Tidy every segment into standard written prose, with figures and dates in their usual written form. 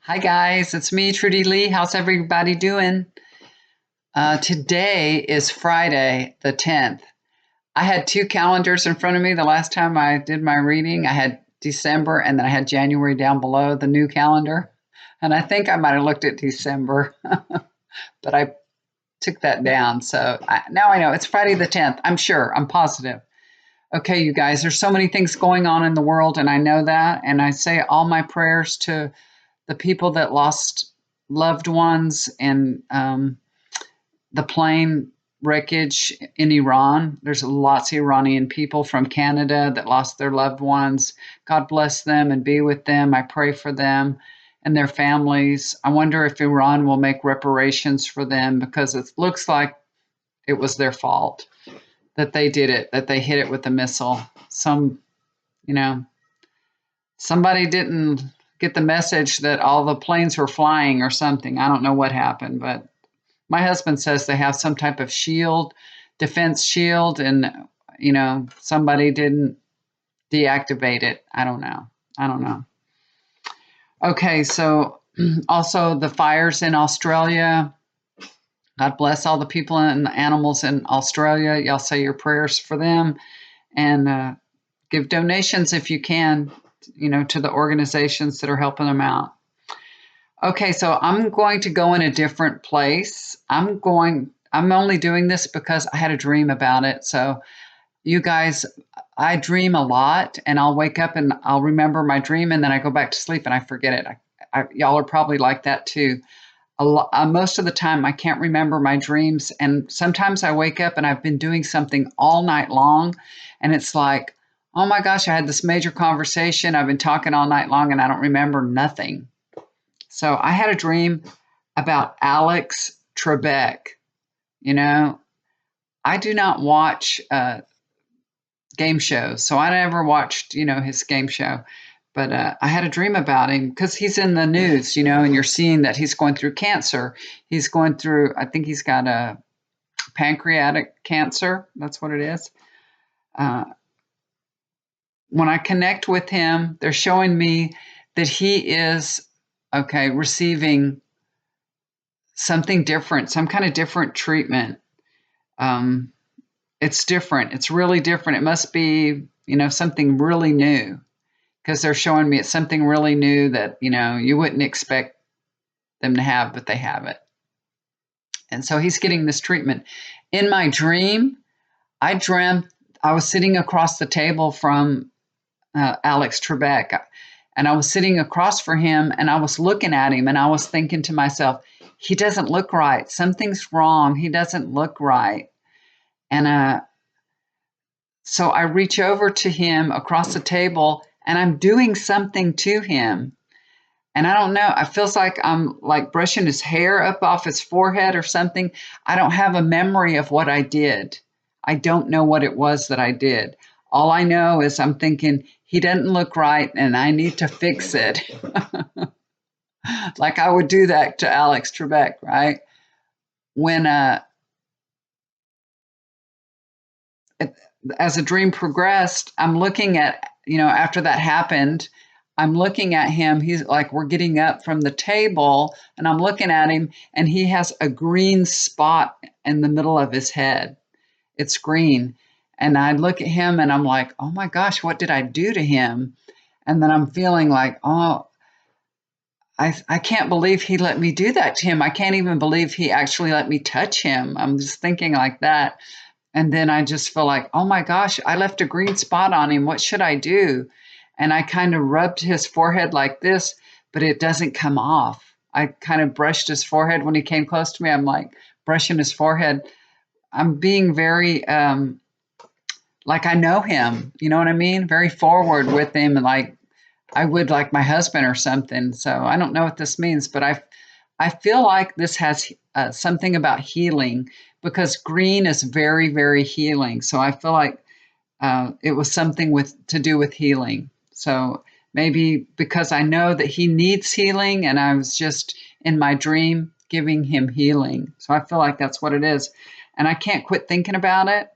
Hi guys, it's me, Trudy Lee. How's everybody doing? Today is Friday the 10th. I had two calendars in front of me the last time I did my reading. I had December and then I had January down below the new calendar. And I think I might have looked at December, but I took that down. Now I know it's Friday the 10th. I'm sure, I'm positive. Okay, you guys, there's so many things going on in the world, and I know that. And I say all my prayers to the people that lost loved ones in the plane wreckage in Iran. There's lots of Iranian people from Canada that lost their loved ones. God bless them and be with them. I pray for them and their families. I wonder if Iran will make reparations for them because it looks like it was their fault that they did it, that they hit it with a missile. You know, somebody didn't get the message that all the planes were flying or something. I don't know what happened, but my husband says they have some type of shield, defense shield, and somebody didn't deactivate it. I don't know. I don't know. Okay, so also the fires in Australia. God bless all the people and the animals in Australia. Y'all say your prayers for them and give donations if you can, to the organizations that are helping them out. Okay, so I'm going to go in a different place. I'm only doing this because I had a dream about it. So, you guys, I dream a lot and I'll wake up and I'll remember my dream and then I go back to sleep and I forget it. Y'all are probably like that too. Most of the time, I can't remember my dreams. And sometimes I wake up and I've been doing something all night long. And it's like, oh my gosh, I had this major conversation. I've been talking all night long and I don't remember nothing. So I had a dream about Alex Trebek. You know, I do not watch game shows, so I never watched, his game show. But I had a dream about him because he's in the news, and you're seeing that he's going through cancer. He's going through, I think he's got a pancreatic cancer. That's what it is. Uh, when I connect with him, they're showing me that he is, okay, receiving something different, some kind of different treatment. Um, it's different. It's really different. It must be, something really new because they're showing me it's something really new that, you wouldn't expect them to have, but they have it. And so he's getting this treatment. In my dream, I dreamt I was sitting across the table from Alex Trebek, and I was sitting across from him and I was looking at him and I was thinking to myself, he doesn't look right. Something's wrong. He doesn't look right. And so I reach over to him across the table and I'm doing something to him. And I don't know, it feels like I'm like brushing his hair up off his forehead or something. I don't have a memory of what I did. I don't know what it was that I did. All I know is I'm thinking, he doesn't look right and I need to fix it. Like I would do that to Alex Trebek, right? When as a dream progressed, I'm looking at, after that happened, I'm looking at him. He's like, we're getting up from the table, and I'm looking at him, and he has a green spot in the middle of his head. It's green. And I look at him, and I'm like, oh my gosh, what did I do to him? And then I'm feeling like, oh, I can't believe he let me do that to him. I can't even believe he actually let me touch him. I'm just thinking like that. And then I just feel like, oh my gosh, I left a green spot on him. What should I do? And I kind of rubbed his forehead like this, but it doesn't come off. I kind of brushed his forehead when he came close to me. I'm like brushing his forehead. I'm being very, like I know him. You know what I mean? Very forward with him, and like I would like my husband or something. So I don't know what this means, but I feel like this has something about healing because green is very, very healing. So I feel like it was something to do with healing. So maybe because I know that he needs healing and I was just in my dream giving him healing. So I feel like that's what it is. And I can't quit thinking about it.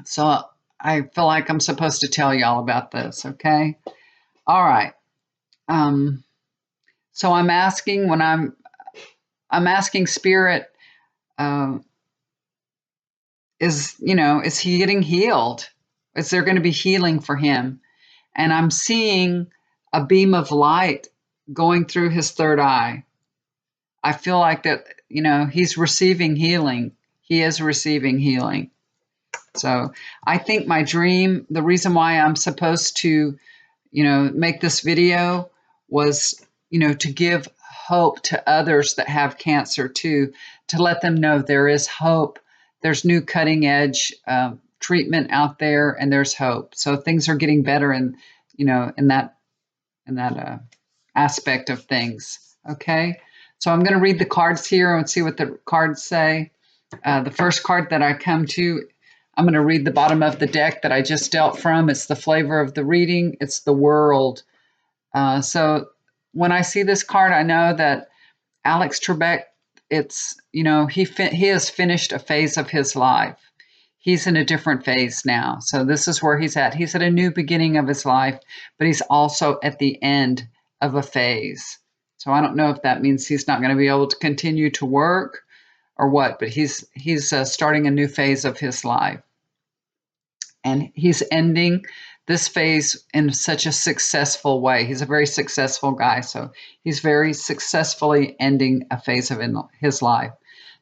So I feel like I'm supposed to tell y'all about this, okay? All right. Um, So I'm asking when I'm asking Spirit, uh, is he getting healed? Is there going to be healing for him? And I'm seeing a beam of light going through his third eye. I feel like that, he's receiving healing. He is receiving healing. So I think my dream, the reason why I'm supposed to, make this video was, to give hope to others that have cancer too, to let them know there is hope. There's new cutting edge treatment out there, and there's hope. So things are getting better, in that aspect of things. Okay, so I'm going to read the cards here and see what the cards say. The first card that I come to, I'm going to read the bottom of the deck that I just dealt from. It's the flavor of the reading. It's the world. So when I see this card, I know that Alex Trebek, it's, he has finished a phase of his life. He's in a different phase now. So this is where he's at. He's at a new beginning of his life, but he's also at the end of a phase. So I don't know if that means he's not going to be able to continue to work or what, but he's starting a new phase of his life. And he's ending this phase in such a successful way. He's a very successful guy, so he's very successfully ending a phase of his life.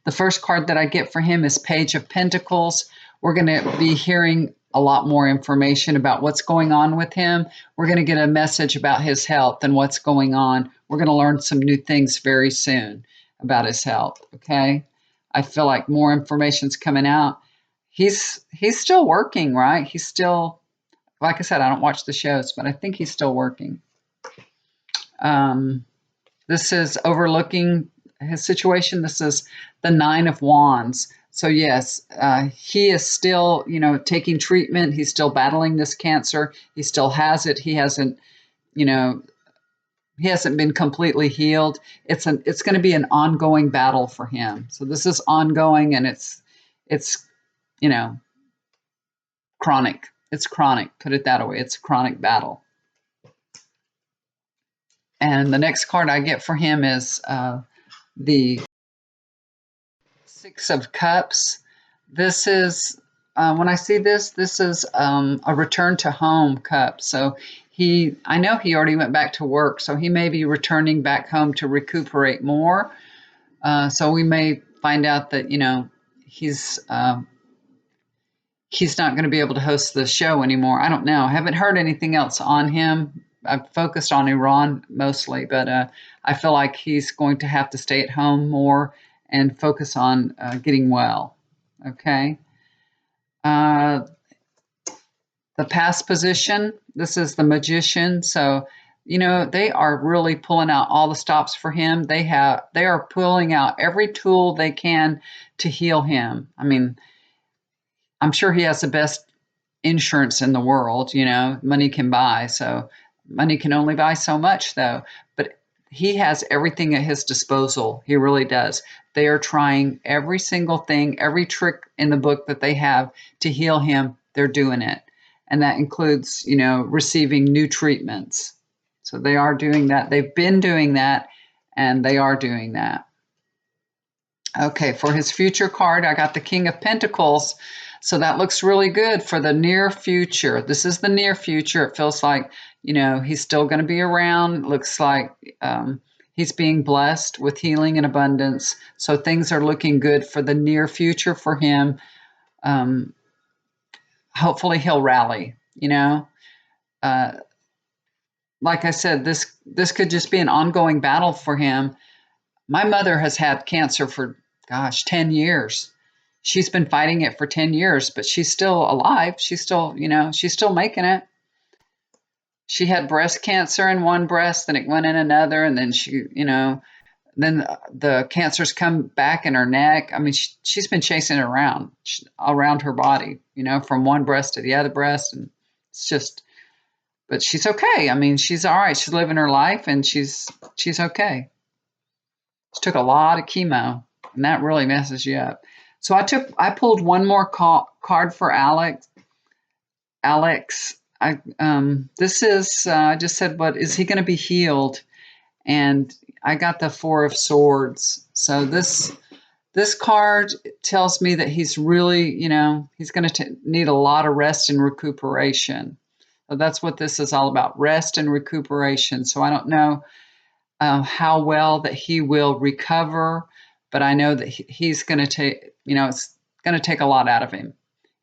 The first card that I get for him is Page of Pentacles. We're going to be hearing a lot more information about what's going on with him. We're going to get a message about his health and what's going on. We're going to learn some new things very soon about his health, okay? I feel like more information's coming out. He's still working, right? He's still, like I said, I don't watch the shows, but I think he's still working. This is overlooking his situation. This is the Nine of Wands. So yes, he is still, taking treatment. He's still battling this cancer. He still has it. He hasn't been completely healed. It's going to be an ongoing battle for him. So this is ongoing, and it's chronic. It's chronic. Put it that way. It's a chronic battle. And the next card I get for him is the Six of Cups. This is, when I see this is a return to home cup. So I know he already went back to work, so he may be returning back home to recuperate more. So we may find out that, he's not going to be able to host the show anymore. I don't know. I haven't heard anything else on him. I've focused on Iran mostly, but I feel like he's going to have to stay at home more and focus on getting well. Okay. The past position, this is the Magician. So, they are really pulling out all the stops for him. They are pulling out every tool they can to heal him. I mean, I'm sure he has the best insurance in the world, money can buy. So money can only buy so much, though. But he has everything at his disposal. He really does. They are trying every single thing, every trick in the book that they have to heal him. They're doing it. And that includes, receiving new treatments. So they are doing that. They've been doing that, and they are doing that. Okay, for his future card, I got the King of Pentacles. So that looks really good for the near future. This is the near future. It feels like, he's still going to be around. Looks like he's being blessed with healing and abundance. So things are looking good for the near future for him. Hopefully he'll rally, like I said, this could just be an ongoing battle for him. My mother has had cancer for, 10 years. She's been fighting it for 10 years, but she's still alive. She's still, she's still making it. She had breast cancer in one breast, then it went in another, and then she, then the cancer's come back in her neck. I mean, she's been chasing it around her body, from one breast to the other breast, and it's just, but she's okay. I mean, she's all right. She's living her life, and she's okay. She took a lot of chemo, and that really messes you up. So I pulled one more card for Alex. Alex, this is, I just said, what is he going to be healed? and I got the Four of Swords. So this card tells me that he's really, he's going to need a lot of rest and recuperation. So that's what this is all about, rest and recuperation. So I don't know how well that he will recover, but I know that he's going to take, it's going to take a lot out of him,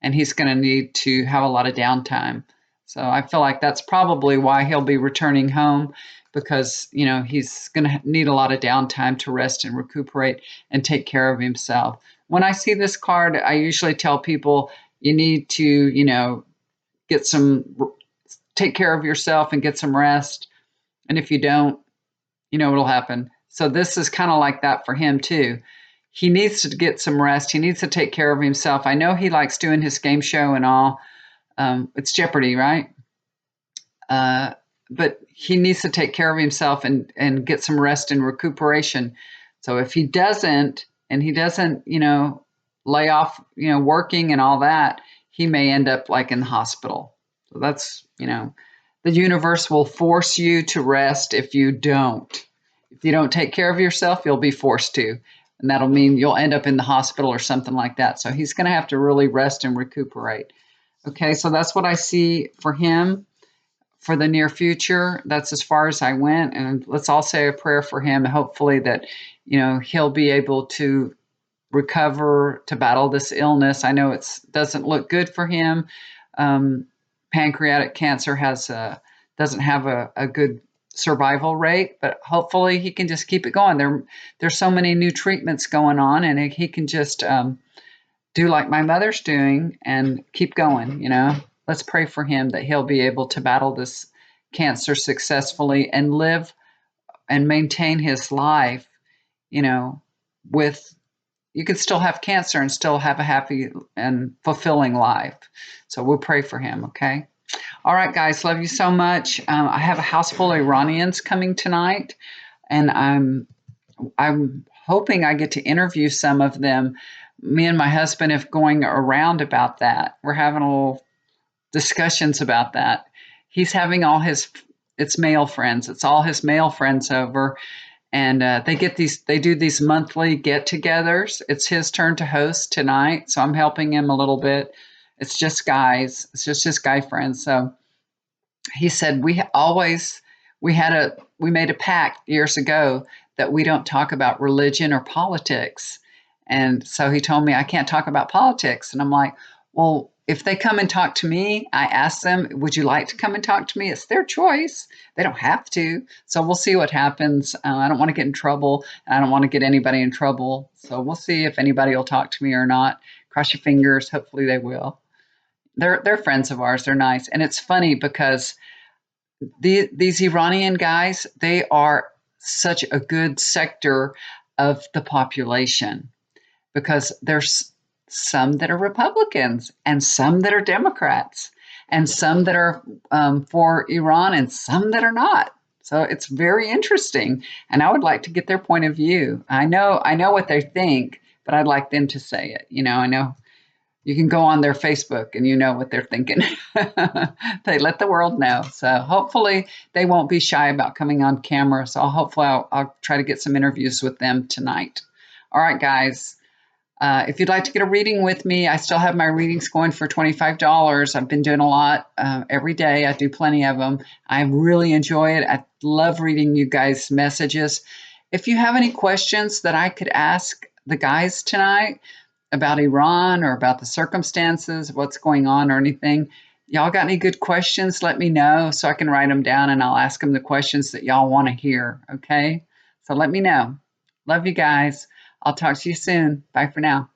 and he's going to need to have a lot of downtime. So I feel like that's probably why he'll be returning home, because he's going to need a lot of downtime to rest and recuperate and take care of himself. When I see this card, I usually tell people you need to get take care of yourself and get some rest, and if you don't, what'll happen. So this is kind of like that for him too. He needs to get some rest. He needs to take care of himself. I know he likes doing his game show and all. It's Jeopardy, right? But he needs to take care of himself and get some rest and recuperation. So if he doesn't, and he doesn't, lay off, working and all that, he may end up like in the hospital. So that's, the universe will force you to rest if you don't. If you don't take care of yourself, you'll be forced to. And that'll mean you'll end up in the hospital or something like that. So he's going to have to really rest and recuperate. Okay, so that's what I see for him for the near future. That's as far as I went. And let's all say a prayer for him. Hopefully that, he'll be able to recover, to battle this illness. I know it doesn't look good for him. Pancreatic cancer doesn't have a good survival rate, but hopefully he can just keep it going. There's so many new treatments going on, and he can just do like my mother's doing and keep going. Let's pray for him that he'll be able to battle this cancer successfully and live and maintain his life. With you can still have cancer and still have a happy and fulfilling life. So we'll pray for him, okay? All right, guys, love you so much. I have a house full of Iranians coming tonight, and I'm hoping I get to interview some of them. Me and my husband have going around about that. We're having a little discussions about that. He's having it's male friends. It's all his male friends over. And they do these monthly get-togethers. It's his turn to host tonight, so I'm helping him a little bit. It's just guys. It's just his guy friends. So he said we made a pact years ago that we don't talk about religion or politics. And so he told me I can't talk about politics. And I'm like, well, if they come and talk to me, I ask them, would you like to come and talk to me? It's their choice. They don't have to. So we'll see what happens. I don't want to get in trouble, and I don't want to get anybody in trouble. So we'll see if anybody will talk to me or not. Cross your fingers. Hopefully they will. They're friends of ours. They're nice. And it's funny because these Iranian guys, they are such a good sector of the population, because there's some that are Republicans and some that are Democrats and some that are for Iran and some that are not. So it's very interesting, and I would like to get their point of view. I know what they think, but I'd like them to say it. I know you can go on their Facebook and what they're thinking. They let the world know. So hopefully they won't be shy about coming on camera. So I'll try to get some interviews with them tonight. All right, guys. If you'd like to get a reading with me, I still have my readings going for $25. I've been doing a lot every day. I do plenty of them. I really enjoy it. I love reading you guys' messages. If you have any questions that I could ask the guys tonight about Iran or about the circumstances, what's going on or anything, y'all got any good questions, let me know so I can write them down, and I'll ask them the questions that y'all want to hear, okay? So let me know. Love you guys. I'll talk to you soon. Bye for now.